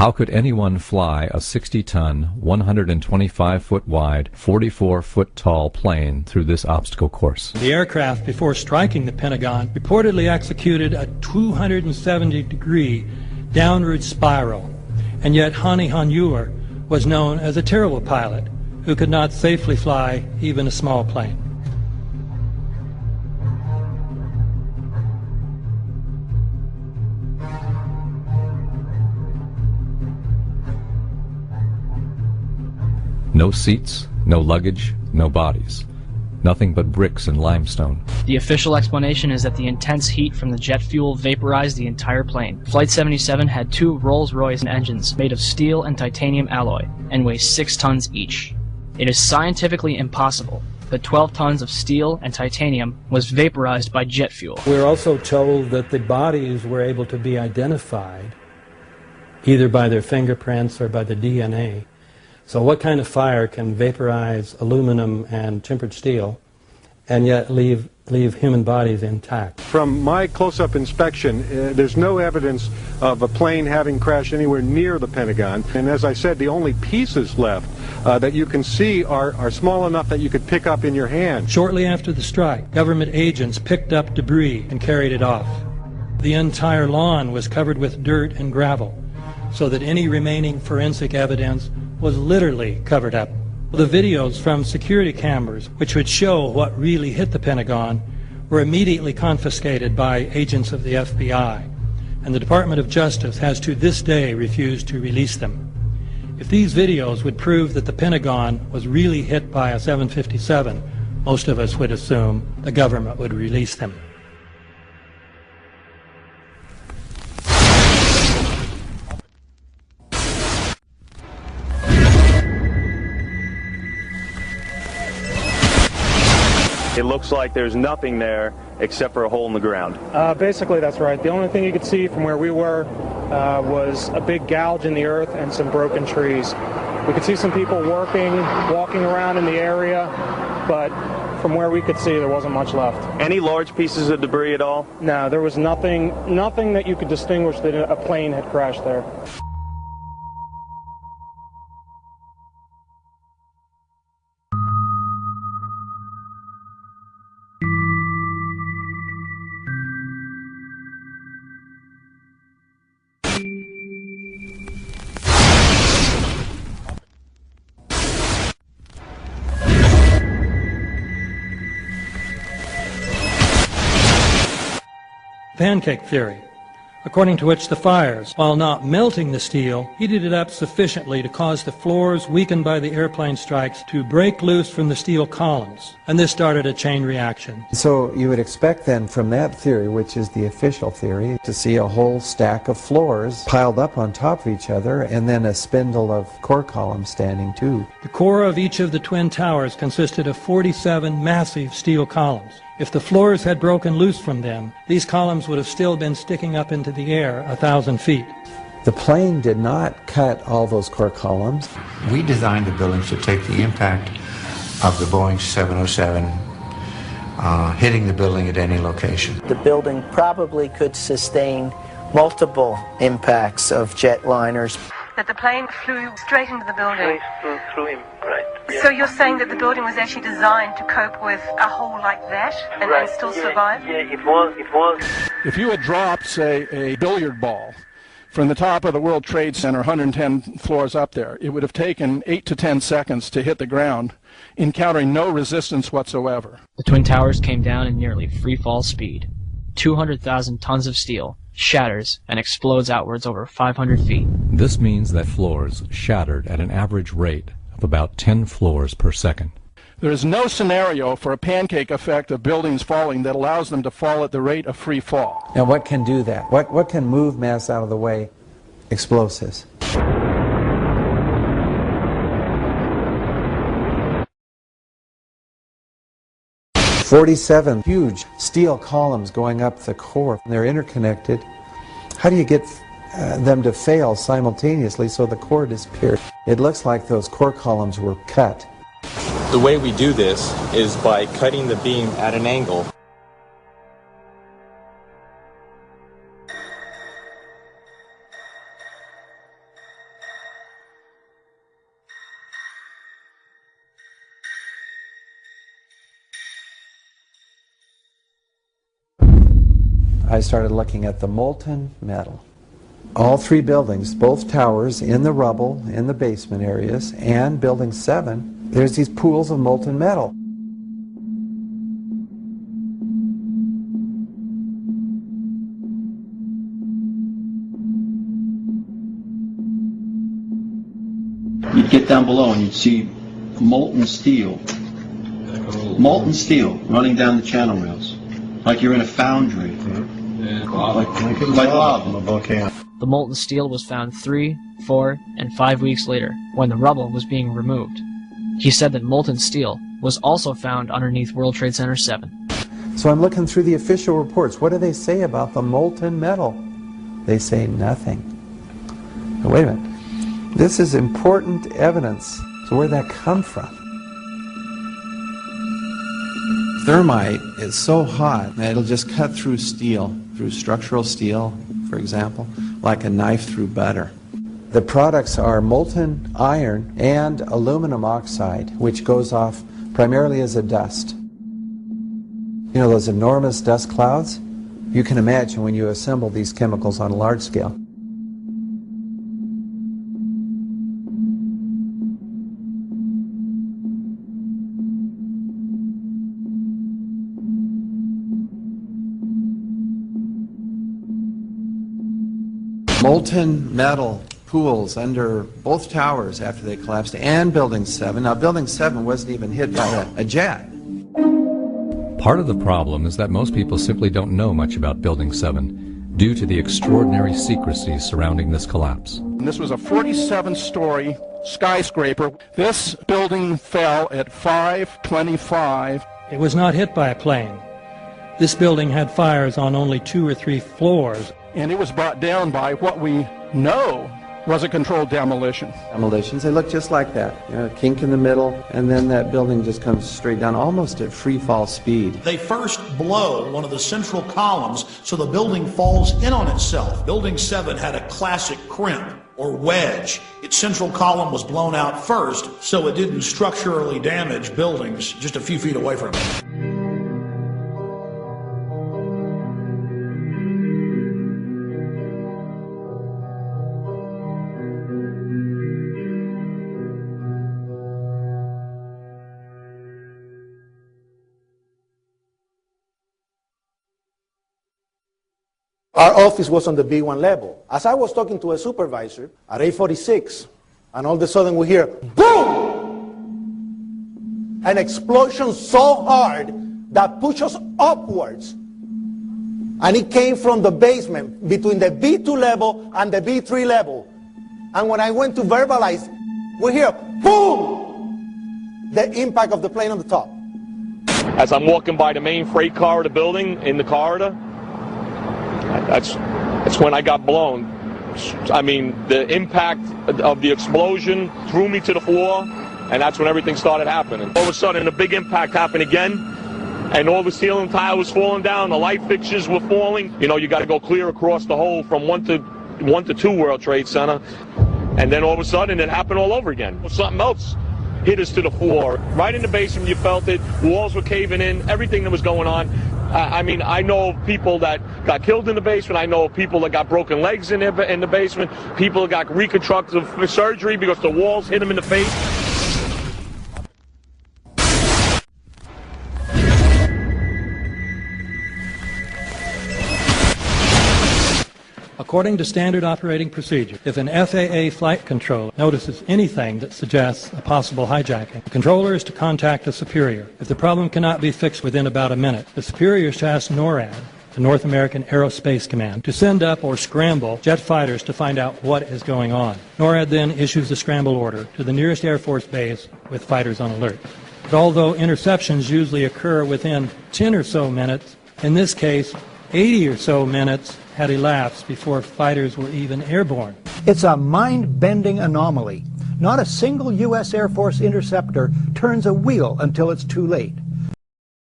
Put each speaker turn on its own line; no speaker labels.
How could anyone fly a 60-ton, 125-foot wide, 44-foot tall plane through this obstacle course?
The aircraft, before striking the Pentagon, reportedly executed a 270-degree downward spiral, and yet Hani Hanjour was known as a terrible pilot who could not safely fly even a small plane.
No seats, no luggage, no bodies. Nothing but bricks and limestone.
The official explanation is that the intense heat from the jet fuel vaporized the entire plane. Flight 77 had 2 Rolls-Royce engines made of steel and titanium alloy and weigh 6 tons each. It is scientifically impossible that 12 tons of steel and titanium was vaporized by jet fuel.
We're also told that the bodies were able to be identified either by their fingerprints or by the DNA. So what kind of fire can vaporize aluminum and tempered steel and yet leave human bodies intact?
From my close-up inspection, there's no evidence of a plane having crashed anywhere near the Pentagon. And as I said, the only pieces left that you can see are small enough that you could pick up in your hand.
Shortly after the strike, government agents picked up debris and carried it off. The entire lawn was covered with dirt and gravel, so that any remaining forensic evidence was literally covered up. The videos from security cameras, which would show what really hit the Pentagon, were immediately confiscated by agents of the FBI, and the Department of Justice has to this day refused to release them. If these videos would prove that the Pentagon was really hit by a 757, most of us would assume the government would release them.
It looks like there's nothing there except for a hole in the ground.
Basically, that's right. The only thing you could see from where we were was a big gouge in the earth and some broken trees. We could see some people working, walking around in the area, but from where we could see, there wasn't much left.
Any large pieces of debris at all?
No, there was nothing that you could distinguish that a plane had crashed there.
Pancake theory, according to which the fires, while not melting the steel, heated it up sufficiently to cause the floors weakened by the airplane strikes to break loose from the steel columns, and this started a chain reaction.
So you would expect then from that theory, which is the official theory, to see a whole stack of floors piled up on top of each other and then a spindle of core columns standing too.
The core of each of the twin towers consisted of 47 massive steel columns. If the floors had broken loose from them, these columns would have still been sticking up into the air 1,000 feet.
The plane did not cut all those core columns.
We designed the buildings to take the impact of the Boeing 707 hitting the building at any location.
The building probably could sustain multiple impacts of jetliners.
That the plane flew straight into the building?
Through him, right. Yeah.
So you're saying that the building was actually designed to cope with a hole like that and,
right.
and still survive?
Yeah, it was.
If you had dropped, say, a billiard ball from the top of the World Trade Center, 110 floors up there, it would have taken 8 to 10 seconds to hit the ground, encountering no resistance whatsoever.
The Twin Towers came down in nearly free fall speed. 200,000 tons of steel shatters and explodes outwards over 500 feet.
This means that floors shattered at an average rate of about 10 floors per second.
There is no scenario for a pancake effect of buildings falling that allows them to fall at the rate of free fall.
Now what can do that? What can move mass out of the way? Explosives. "47 huge steel columns going up the core. They're interconnected. How do you get them to fail simultaneously so the core disappears? It looks like those core columns were cut.
The way we do this is by cutting the beam at an angle.
I started looking at the molten metal. All three buildings, both towers in the rubble, in the basement areas, and Building 7, there's these pools of molten metal.
You'd get down below and you'd see molten steel running down the channel rails, like you're in a foundry, like lava.
The molten steel was found 3, 4, and 5 weeks later, when the rubble was being removed. He said that molten steel was also found underneath World Trade Center 7.
So I'm looking through the official reports. What do they say about the molten metal? They say nothing. Now, wait a minute. This is important evidence. So where'd that come from? Thermite is so hot that it'll just cut through steel, through structural steel, for example, like a knife through butter. The products are molten iron and aluminum oxide, which goes off primarily as a dust. You know those enormous dust clouds? You can imagine when you assemble these chemicals on a large scale. Molten metal pools under both towers after they collapsed, and Building 7. Now, Building 7 wasn't even hit by a jet.
Part of the problem is that most people simply don't know much about Building 7 due to the extraordinary secrecy surrounding this collapse.
And this was a 47-story skyscraper. This building fell at 5:25.
It was not hit by a plane. This building had fires on only 2 or 3 floors.
And it was brought down by what we know was a controlled demolition.
Demolitions, they look just like that. You know, a kink in the middle, and then that building just comes straight down, almost at free fall speed.
They first blow one of the central columns so the building falls in on itself. Building 7 had a classic crimp or wedge. Its central column was blown out first, so it didn't structurally damage buildings just a few feet away from it.
Our office was on the B1 level. As I was talking to a supervisor at 8:46, and all of a sudden we hear, boom! An explosion so hard that pushed us upwards. And it came from the basement between the B2 level and the B3 level. And when I went to verbalize, we hear, boom! The impact of the plane on the top.
As I'm walking by the main freight corridor building in the corridor, that's when I got blown. I mean, the impact of the explosion threw me to the floor, and that's when everything started happening. All of a sudden, a big impact happened again, and all the ceiling tile was falling down, the light fixtures were falling. You know, you got to go clear across the whole from 1 to 2 World Trade Center, and then all of a sudden, it happened all over again. Something else hit us to the floor. Right in the basement, you felt it. Walls were caving in, everything that was going on. I mean, I know of people that got killed in the basement. I know of people that got broken legs in the basement. People that got reconstructive surgery because the walls hit them in the face.
According to standard operating procedure, if an FAA flight controller notices anything that suggests a possible hijacking, the controller is to contact a superior. If the problem cannot be fixed within about a minute, the superior is to ask NORAD, the North American Aerospace Command, to send up or scramble jet fighters to find out what is going on. NORAD then issues a scramble order to the nearest Air Force base with fighters on alert. But although interceptions usually occur within 10 or so minutes, in this case, 80 or so minutes had elapsed before fighters were even airborne.
It's a mind-bending anomaly. Not a single U.S. Air Force interceptor turns a wheel until it's too late.